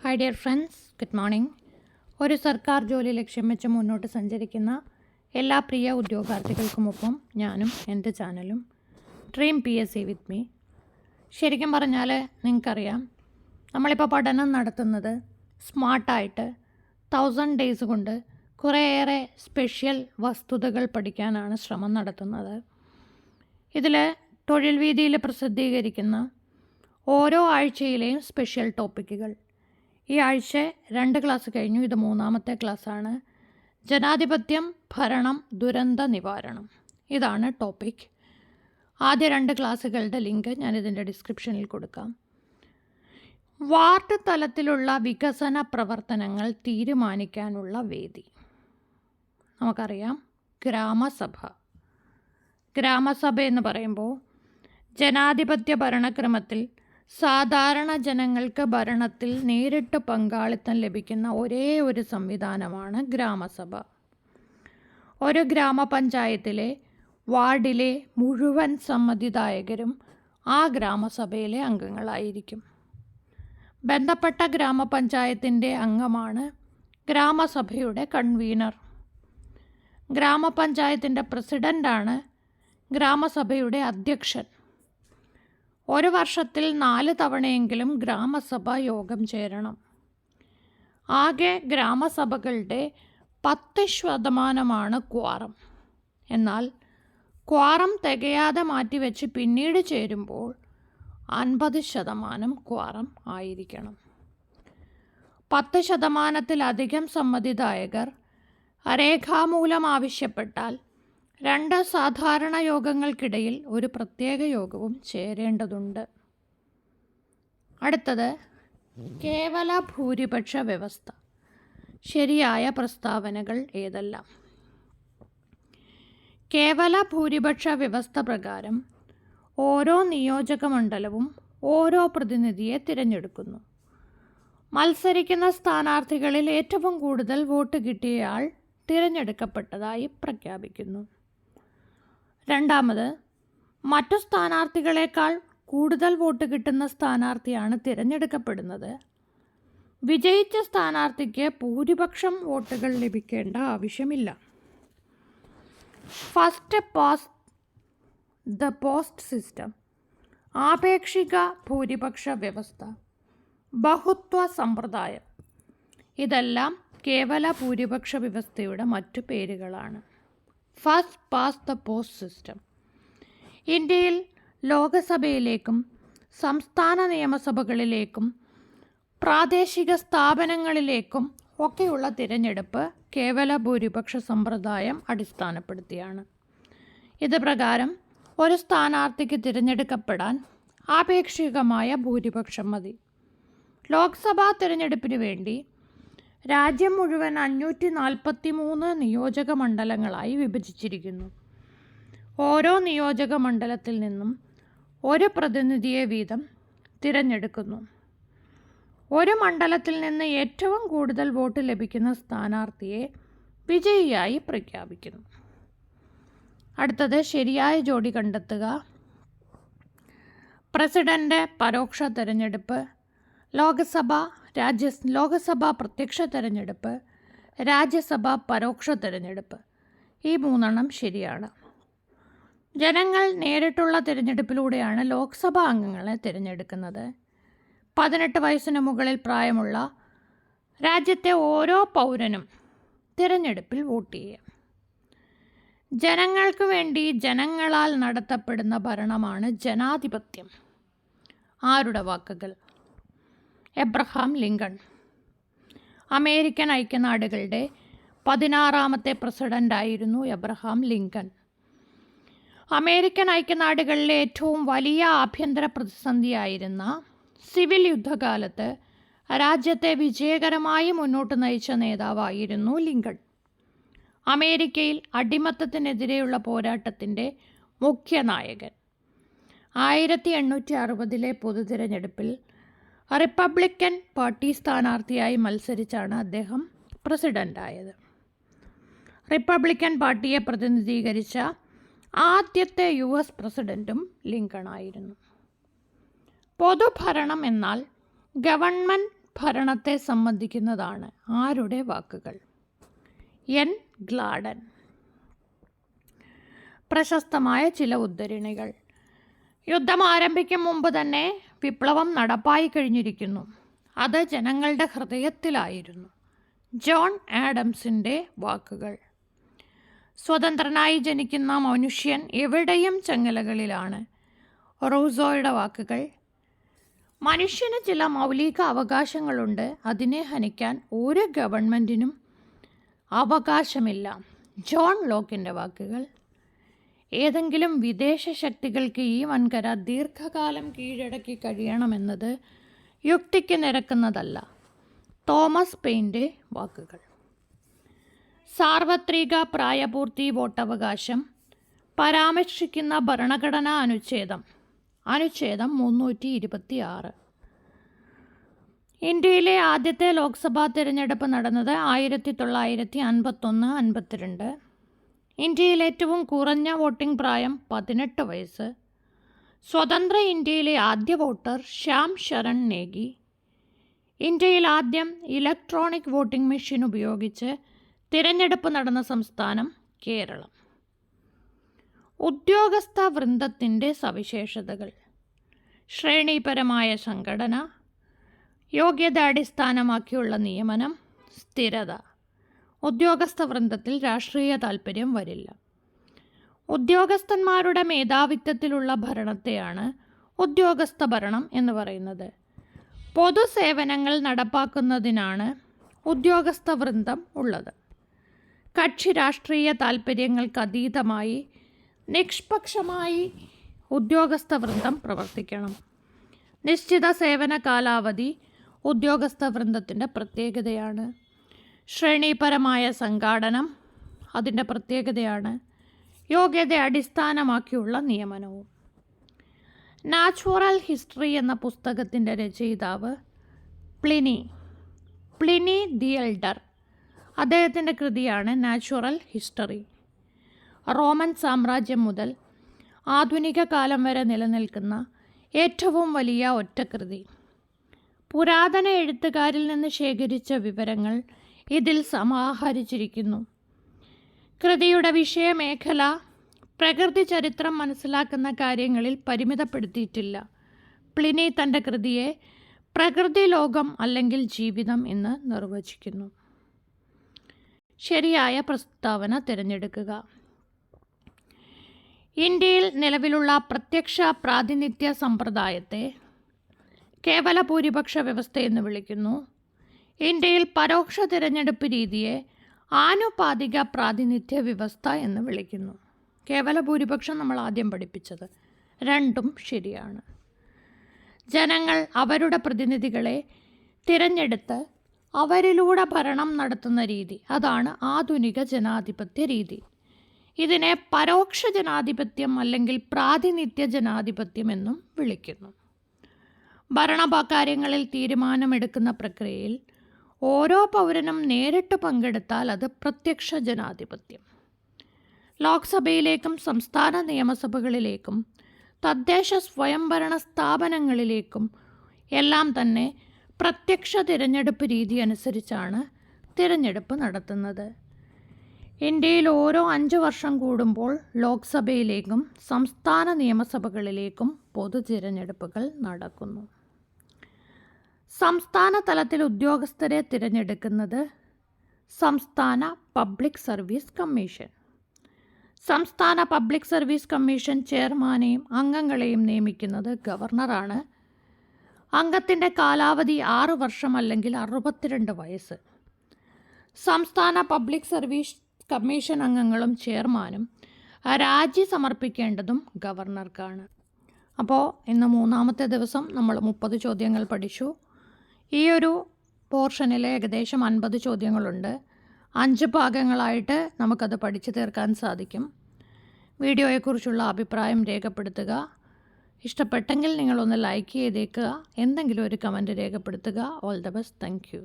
Hi dear friends, good morning. ഒരു സർക്കാർ ജോലി ലക്ഷ്യം വെച്ച് മുന്നോട്ട് സഞ്ചരിക്കുന്ന എല്ലാ പ്രിയ ഉദ്യോഗാർത്ഥികൾക്കുമൊപ്പം ഞാനും എൻ്റെ ചാനലും ഡ്രീം PSC വിത്ത് മീ. ശരിക്കും പറഞ്ഞാൽ നിങ്ങൾക്കറിയാം, നമ്മളിപ്പോൾ പഠനം നടത്തുന്നത് സ്മാർട്ടായിട്ട് 1000 ഡേയ്സ് കൊണ്ട് കുറേയേറെ സ്പെഷ്യൽ വസ്തുതകൾ പഠിക്കാനാണ് ശ്രമം നടത്തുന്നത്. ഇതിൽ തൊഴിൽ വീതിയിൽ പ്രസിദ്ധീകരിക്കുന്ന ഓരോ ആഴ്ചയിലെയും സ്പെഷ്യൽ ടോപ്പിക്കുകൾ. ഈ ആഴ്ച 2 ക്ലാസ് കഴിഞ്ഞു, ഇത് 3ാമത്തെ ക്ലാസ്സാണ്. ജനാധിപത്യം, ഭരണം, ദുരന്ത നിവാരണം, ഇതാണ് ടോപ്പിക്. ആദ്യ 2 ക്ലാസ്സുകളുടെ ലിങ്ക് ഞാനിതിൻ്റെ ഡിസ്ക്രിപ്ഷനിൽ കൊടുക്കാം. വാർഡ് തലത്തിലുള്ള വികസന പ്രവർത്തനങ്ങൾ തീരുമാനിക്കാനുള്ള വേദി. നമുക്കറിയാം, ഗ്രാമസഭ. ഗ്രാമസഭ എന്ന് പറയുമ്പോൾ ജനാധിപത്യ ഭരണക്രമത്തിൽ സാധാരണ ജനങ്ങൾക്ക് ഭരണത്തിൽ നേരിട്ട് പങ്കാളിത്തം ലഭിക്കുന്ന ഒരേ ഒരു സംവിധാനമാണ് ഗ്രാമസഭ. ഒരു ഗ്രാമപഞ്ചായത്തിലെ വാർഡിലെ മുഴുവൻ സമ്മതിദായകരും ആ ഗ്രാമസഭയിലെ അംഗങ്ങളായിരിക്കും. ബന്ധപ്പെട്ട ഗ്രാമപഞ്ചായത്തിൻ്റെ അംഗമാണ് ഗ്രാമസഭയുടെ കൺവീനർ. ഗ്രാമപഞ്ചായത്തിൻ്റെ പ്രസിഡൻ്റാണ് ഗ്രാമസഭയുടെ അധ്യക്ഷൻ. ഒരു വർഷത്തിൽ 4 തവണയെങ്കിലും ഗ്രാമസഭ യോഗം ചേരണം. ആകെ ഗ്രാമസഭകളുടെ 10% ക്വാറം. എന്നാൽ ക്വാറം തികയാതെ മാറ്റിവെച്ച് പിന്നീട് ചേരുമ്പോൾ 50% ക്വാറം ആയിരിക്കണം. 10%-ത്തിലധികം സമ്മതിദായകർ രേഖാമൂലം ആവശ്യപ്പെട്ടാൽ 2 സാധാരണ യോഗങ്ങൾക്കിടയിൽ ഒരു പ്രത്യേക യോഗവും ചേരേണ്ടതുണ്ട്. അടുത്തത് കേവല ഭൂരിപക്ഷ വ്യവസ്ഥ. ശരിയായ പ്രസ്താവനകൾ ഏതെല്ലാം? കേവല ഭൂരിപക്ഷ വ്യവസ്ഥ പ്രകാരം ഓരോ നിയോജകമണ്ഡലവും ഓരോ പ്രതിനിധിയെ തിരഞ്ഞെടുക്കുന്നു. മത്സരിക്കുന്ന സ്ഥാനാർത്ഥികളിൽ ഏറ്റവും കൂടുതൽ വോട്ട് കിട്ടിയയാൾ തിരഞ്ഞെടുക്കപ്പെട്ടതായി പ്രഖ്യാപിക്കുന്നു. രണ്ടാമത്, മറ്റു സ്ഥാനാർത്ഥികളെക്കാൾ കൂടുതൽ വോട്ട് കിട്ടുന്ന സ്ഥാനാർത്ഥിയാണ് തിരഞ്ഞെടുക്കപ്പെടുന്നത്. വിജയിച്ച സ്ഥാനാർത്ഥിക്ക് ഭൂരിപക്ഷം വോട്ടുകൾ ലഭിക്കേണ്ട ആവശ്യമില്ല. First past the post system, ആപേക്ഷിക ഭൂരിപക്ഷ വ്യവസ്ഥ, ബഹുത്വ സമ്പ്രദായം, ഇതെല്ലാം കേവല ഭൂരിപക്ഷ വ്യവസ്ഥയുടെ മറ്റു പേരുകളാണ്. First past the post system ഇന്ത്യയിൽ ലോകസഭയിലേക്കും സംസ്ഥാന നിയമസഭകളിലേക്കും പ്രാദേശിക സ്ഥാപനങ്ങളിലേക്കും ഒക്കെയുള്ള തിരഞ്ഞെടുപ്പ് കേവല ഭൂരിപക്ഷ സമ്പ്രദായം അടിസ്ഥാനപ്പെടുത്തിയാണ്. ഇത് പ്രകാരം ഒരു സ്ഥാനാർത്ഥിക്ക് തിരഞ്ഞെടുക്കപ്പെടാൻ ആപേക്ഷികമായ ഭൂരിപക്ഷം മതി. ലോക്സഭാ തിരഞ്ഞെടുപ്പിന് വേണ്ടി രാജ്യം മുഴുവൻ 543 നിയോജക മണ്ഡലങ്ങളായി വിഭജിച്ചിരിക്കുന്നു. ഓരോ നിയോജക മണ്ഡലത്തിൽ നിന്നും ഒരു പ്രതിനിധിയെ വീതം തിരഞ്ഞെടുക്കുന്നു. ഒരു മണ്ഡലത്തിൽ നിന്ന് ഏറ്റവും കൂടുതൽ വോട്ട് ലഭിക്കുന്ന സ്ഥാനാർത്ഥിയെ വിജയിയായി പ്രഖ്യാപിക്കുന്നു. അടുത്തത് ശരിയായ ജോഡി കണ്ടെത്തുക. പ്രസിഡന്റ് പരോക്ഷ തിരഞ്ഞെടുപ്പ്, ലോകസഭ പ്രത്യക്ഷ തിരഞ്ഞെടുപ്പ്, രാജ്യസഭ പരോക്ഷ തിരഞ്ഞെടുപ്പ്, ഈ 3 ശരിയാണ്. ജനങ്ങൾ നേരിട്ടുള്ള തിരഞ്ഞെടുപ്പിലൂടെയാണ് ലോക്സഭാ അംഗങ്ങളെ തിരഞ്ഞെടുക്കുന്നത്. 18 വയസ്സിന് മുകളിൽ പ്രായമുള്ള രാജ്യത്തെ ഓരോ പൗരനും തിരഞ്ഞെടുപ്പിൽ വോട്ട് ചെയ്യാം. ജനങ്ങൾക്ക് വേണ്ടി ജനങ്ങളാൽ നടത്തപ്പെടുന്ന ഭരണമാണ് ജനാധിപത്യം. ആരുടെ വാക്കുകൾ? Abraham Lincoln. അമേരിക്കൻ ഐക്യനാടുകളുടെ 16ാമത്തെ പ്രസിഡൻ്റായിരുന്നു എബ്രഹാം ലിങ്കൺ. അമേരിക്കൻ ഐക്യനാടുകളിലെ ഏറ്റവും വലിയ ആഭ്യന്തര പ്രതിസന്ധിയായിരുന്ന സിവിൽ യുദ്ധകാലത്ത് രാജ്യത്തെ വിജയകരമായി മുന്നോട്ട് നയിച്ച നേതാവായിരുന്നു ലിങ്കൺ. അമേരിക്കയിൽ അടിമത്തത്തിനെതിരെയുള്ള പോരാട്ടത്തിൻ്റെ മുഖ്യ നായകൻ. 1860 പൊതുതിരഞ്ഞെടുപ്പിൽ റിപ്പബ്ലിക്കൻ പാർട്ടി സ്ഥാനാർത്ഥിയായി മത്സരിച്ചാണ് അദ്ദേഹം പ്രസിഡൻ്റായത്. റിപ്പബ്ലിക്കൻ പാർട്ടിയെ പ്രതിനിധീകരിച്ച ആദ്യത്തെ US പ്രസിഡൻറ്റും ലിങ്കൺ ആയിരുന്നു. പൊതുഭരണം എന്നാൽ ഗവൺമെൻറ് ഭരണത്തെ സംബന്ധിക്കുന്നതാണ്. ആരുടെ വാക്കുകൾ? എൻ ഗ്ലാഡൻ. പ്രശസ്തമായ ചില ഉദ്ധരണികൾ. യുദ്ധം ആരംഭിക്കും മുമ്പ് തന്നെ വിപ്ലവം നടപ്പായി കഴിഞ്ഞിരിക്കുന്നു. അത് ജനങ്ങളുടെ ഹൃദയത്തിലായിരുന്നു. ജോൺ ആഡംസിൻ്റെ വാക്കുകൾ. സ്വതന്ത്രനായി ജനിക്കുന്ന മനുഷ്യൻ എവിടെയും ചങ്ങലകളിലാണ്. റൂസോയുടെ വാക്കുകൾ. മനുഷ്യന് ചില മൗലിക അവകാശങ്ങളുണ്ട്. അതിനെ ഹനിക്കാൻ ഒരു ഗവൺമെൻറ്റിനും അവകാശമില്ല. ജോൺ ലോക്കിൻ്റെ വാക്കുകൾ. ഏതെങ്കിലും വിദേശ ശക്തികൾക്ക് ഈ വൻകര ദീർഘകാലം കീഴടക്കി കഴിയണമെന്നത് യുക്തിക്ക് നിരക്കുന്നതല്ല. തോമസ് പെയിൻ്റെ വാക്കുകൾ. സാർവത്രിക പ്രായപൂർത്തി വോട്ടവകാശം പരാമർശിക്കുന്ന ഭരണഘടനാ അനുച്ഛേദം 326. ഇന്ത്യയിലെ ആദ്യത്തെ ലോക്സഭാ തിരഞ്ഞെടുപ്പ് നടന്നത് 1951-52. ഇന്ത്യയിൽ ഏറ്റവും കുറഞ്ഞ വോട്ടിംഗ് പ്രായം 18 വയസ്സ്. സ്വതന്ത്ര ഇന്ത്യയിലെ ആദ്യ വോട്ടർ ശ്യാം ശരൺ നേഗി. ഇന്ത്യയിൽ ആദ്യം ഇലക്ട്രോണിക് വോട്ടിംഗ് മെഷീൻ ഉപയോഗിച്ച് തിരഞ്ഞെടുപ്പ് നടന്ന സംസ്ഥാനം കേരളം. ഉദ്യോഗസ്ഥ വൃന്ദത്തിൻ്റെ സവിശേഷതകൾ. ശ്രേണിപരമായ സംഘടന, യോഗ്യത അടിസ്ഥാനമാക്കിയുള്ള നിയമനം, സ്ഥിരത. ഉദ്യോഗസ്ഥ വൃന്ദത്തിൽ രാഷ്ട്രീയ താൽപ്പര്യം വരില്ല. ഉദ്യോഗസ്ഥന്മാരുടെ മേധാവിത്വത്തിലുള്ള ഭരണത്തെയാണ് ഉദ്യോഗസ്ഥ ഭരണം എന്ന് പറയുന്നത്. പൊതുസേവനങ്ങൾ നടപ്പാക്കുന്നതിനാണ് ഉദ്യോഗസ്ഥ വൃന്ദം ഉള്ളത്. കക്ഷി രാഷ്ട്രീയ താൽപ്പര്യങ്ങൾക്ക് അതീതമായി നിഷ്പക്ഷമായി ഉദ്യോഗസ്ഥ വൃന്ദം പ്രവർത്തിക്കണം. നിശ്ചിത സേവന കാലാവധി ഉദ്യോഗസ്ഥ വൃന്ദത്തിൻ്റെ പ്രത്യേകതയാണ്. ശ്രേണിപരമായ സംഘാടനം അതിൻ്റെ പ്രത്യേകതയാണ്. യോഗ്യത അടിസ്ഥാനമാക്കിയുള്ള നിയമനവും. നാച്ചുറൽ ഹിസ്റ്ററി എന്ന പുസ്തകത്തിൻ്റെ രചയിതാവ് പ്ലിനി ദി എൽഡർ. അദ്ദേഹത്തിൻ്റെ കൃതിയാണ് നാച്ചുറൽ ഹിസ്റ്ററി. റോമൻ സാമ്രാജ്യം മുതൽ ആധുനിക കാലം വരെ നിലനിൽക്കുന്ന ഏറ്റവും വലിയ ഒറ്റക്കൃതി. പുരാതന എഴുത്തുകാരിൽ നിന്ന് ശേഖരിച്ച വിവരങ്ങൾ ഇതിൽ സമാഹരിച്ചിരിക്കുന്നു. കൃതിയുടെ വിഷയമേഖല പ്രകൃതി ചരിത്രം മനസ്സിലാക്കുന്ന കാര്യങ്ങളിൽ പരിമിതപ്പെടുത്തിയിട്ടില്ല. പ്ലിനി തൻ്റെ കൃതിയെ പ്രകൃതി ലോകം അല്ലെങ്കിൽ ജീവിതം എന്ന് നിർവചിക്കുന്നു. ശരിയായ പ്രസ്താവന തിരഞ്ഞെടുക്കുക. ഇന്ത്യയിൽ നിലവിലുള്ള പ്രത്യക്ഷ പ്രാതിനിധ്യ സമ്പ്രദായത്തെ കേവല ഭൂരിപക്ഷ വ്യവസ്ഥയെന്ന് വിളിക്കുന്നു. ഇന്ത്യയിൽ പരോക്ഷ തിരഞ്ഞെടുപ്പ് രീതിയെ ആനുപാതിക പ്രാതിനിധ്യ വ്യവസ്ഥ എന്ന് വിളിക്കുന്നു. കേവല ഭൂരിപക്ഷം നമ്മൾ ആദ്യം പഠിപ്പിച്ചത്. രണ്ടും ശരിയാണ്. ജനങ്ങൾ അവരുടെ പ്രതിനിധികളെ തിരഞ്ഞെടുത്ത് അവരിലൂടെ ഭരണം നടത്തുന്ന രീതി, അതാണ് ആധുനിക ജനാധിപത്യ രീതി. ഇതിനെ പരോക്ഷ ജനാധിപത്യം അല്ലെങ്കിൽ പ്രാതിനിധ്യ ജനാധിപത്യം എന്നും വിളിക്കുന്നു. ഭരണകാര്യങ്ങളിൽ തീരുമാനമെടുക്കുന്ന പ്രക്രിയയിൽ ഓരോ പൗരനും നേരിട്ട് പങ്കെടുത്താൽ അത് പ്രത്യക്ഷ ജനാധിപത്യം. ലോക്സഭയിലേക്കും സംസ്ഥാന നിയമസഭകളിലേക്കും തദ്ദേശ സ്വയംഭരണ സ്ഥാപനങ്ങളിലേക്കും എല്ലാം തന്നെ പ്രത്യക്ഷ തിരഞ്ഞെടുപ്പ് രീതി അനുസരിച്ചാണ് തിരഞ്ഞെടുപ്പ് നടത്തുന്നത്. ഇന്ത്യയിൽ ഓരോ 5 വർഷം കൂടുമ്പോൾ ലോക്സഭയിലേക്കും സംസ്ഥാന നിയമസഭകളിലേക്കും പൊതു തിരഞ്ഞെടുപ്പുകൾ നടക്കുന്നു. സംസ്ഥാന തലത്തിൽ ഉദ്യോഗസ്ഥരെ തിരഞ്ഞെടുക്കുന്നത് സംസ്ഥാന പബ്ലിക് സർവീസ് കമ്മീഷൻ. സംസ്ഥാന പബ്ലിക് സർവീസ് കമ്മീഷൻ ചെയർമാനെയും അംഗങ്ങളെയും നിയമിക്കുന്നത് ഗവർണറാണ്. അംഗത്തിൻ്റെ കാലാവധി 6 വർഷം അല്ലെങ്കിൽ 62 വയസ്സ്. സംസ്ഥാന പബ്ലിക് സർവീസ് കമ്മീഷൻ അംഗങ്ങളും ചെയർമാനും രാജി സമർപ്പിക്കേണ്ടതും ഗവർണർക്കാണ്. അപ്പോൾ ഇന്ന് 3ാമത്തെ ദിവസം നമ്മൾ 30 ചോദ്യങ്ങൾ പഠിച്ചു. ഈ ഒരു പോർഷനിൽ ഏകദേശം 50 ചോദ്യങ്ങളുണ്ട്. 5 ഭാഗങ്ങളായിട്ട് നമുക്കത് പഠിച്ചു തീർക്കാൻ സാധിക്കും. വീഡിയോയെക്കുറിച്ചുള്ള അഭിപ്രായം രേഖപ്പെടുത്തുക. ഇഷ്ടപ്പെട്ടെങ്കിൽ നിങ്ങളൊന്ന് ലൈക്ക് ചെയ്തേക്കുക. എന്തെങ്കിലും ഒരു കമൻറ്റ് രേഖപ്പെടുത്തുക. All the best. Thank you.